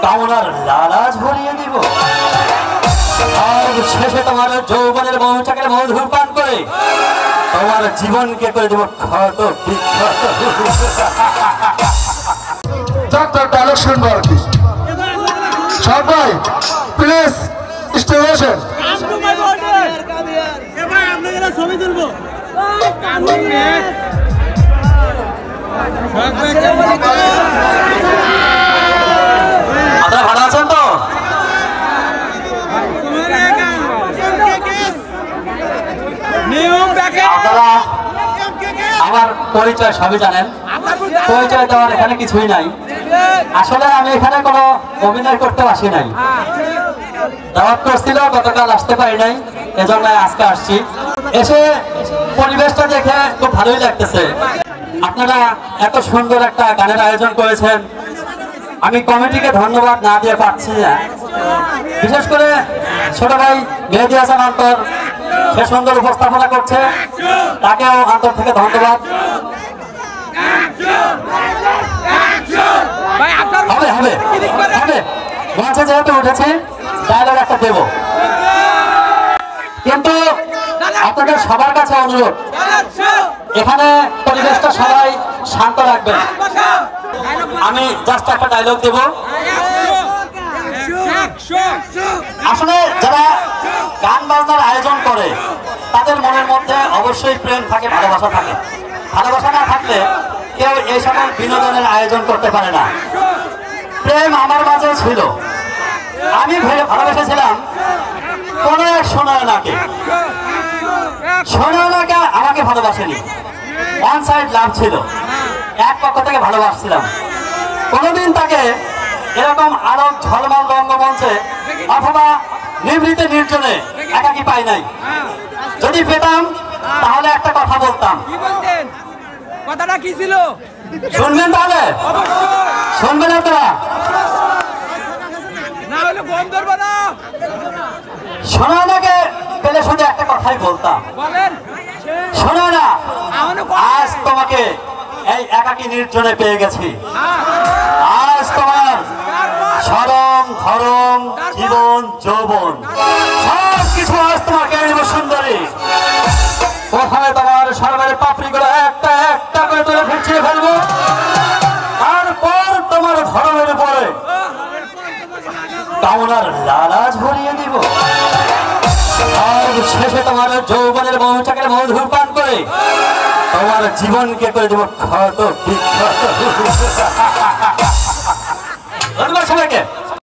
কামনার লালাজ ভরিয়ে দিব আর শেষে তোমার যৌবনের মৌচাকের মধু পান করে তোমার জীবনকে করে দেব ক্ষত বিক্ষত। ডায়লগ শুনবো আর কি। সবাই প্লিজ স্টেশন ছবি তুলবো। আপনারা ভালো আছেন তো? আপনারা আমার পরিচয় সবই জানেন, পরিচয় দেওয়ার এখানে কিছুই নাই। আসলে আমি এখানে কোনো অভিনয় করতে আসি নাই, দাওয়াত করছিল, গতকাল আসতে পারি নাই, এজন্য আজকে আসছি। এসে পরিবেশটা দেখে খুব ভালোই লাগতেছে। আপনারা এত সুন্দর একটা গানের আয়োজন করেছেন, আমি কমিটিকে ধন্যবাদ না দিয়ে পারছি না। বিশেষ করে ছোট ভাই মেহেদী হাসান অন্তর, সে সুন্দর উপস্থাপনা করছে, তাকেও অন্তর থেকে ধন্যবাদ। হবে হবে হবে, মঞ্চে যেহেতু উঠেছি ডায়লগ একটা দেব, কিন্তু আপনাদের সবার কাছে অনুরোধ, এখানে পরিবেশটা সবাই শান্ত রাখবেন। আমি জাস্ট একটা ডায়লগ দেব। আসলে যারা গান বাজনার আয়োজন করে তাদের মনের মধ্যে অবশ্যই প্রেম থাকে, ভালোবাসা থাকে। ভালোবাসা না থাকলে কেউ এই সকল বিনোদনের আয়োজন করতে পারে না। প্রেম আমার মাঝে ছিল, আমি ভালোবেসেছিলাম কোন এক সোনায়নাকে। সোনায়নাকে আমাকে ভালোবাসেনি, ওয়ান সাইড লাভ ছিল, এক পক্ষ থেকে ভালোবাসছিলাম। কোনোদিন তাকে এরকম আলোক ঝলমল রঙ্গমঞ্চে অথবা নিভৃতে নির্জনে একাকি পাই নাই। যদি পেতাম তাহলে একটা কথা বলতাম। কথাটা কি ছিল শুনবেন? তাহলে শুনবেন আপনারা? না হলে বন্ধ করবো না। সোনায়নাকে পেলে শুধু একটা কথাই বলতাম, বলেন সোনায়না, আজ তোমাকে এই একাকী নির্জনে পেয়ে গেছি। আজ তোমার সরম ধরম জীবন যৌবন সব কিছু আজ তোমার কেড়ে নেব সুন্দরী। প্রথমে তোমার সর্বের পাপড়ি করে একটা একটা করে তুলে ফিরছিয়ে ফেলবো, তারপর তোমার ধরমের উপরে কামনার লালাজ ভরিয়ে দিব আর শেষে তোমার যৌবনের মৌচাকের মধু পান করে তোমার জীবনকে করে দেব ক্ষত বিক্ষত। ধন্যবাদ সবাইকে।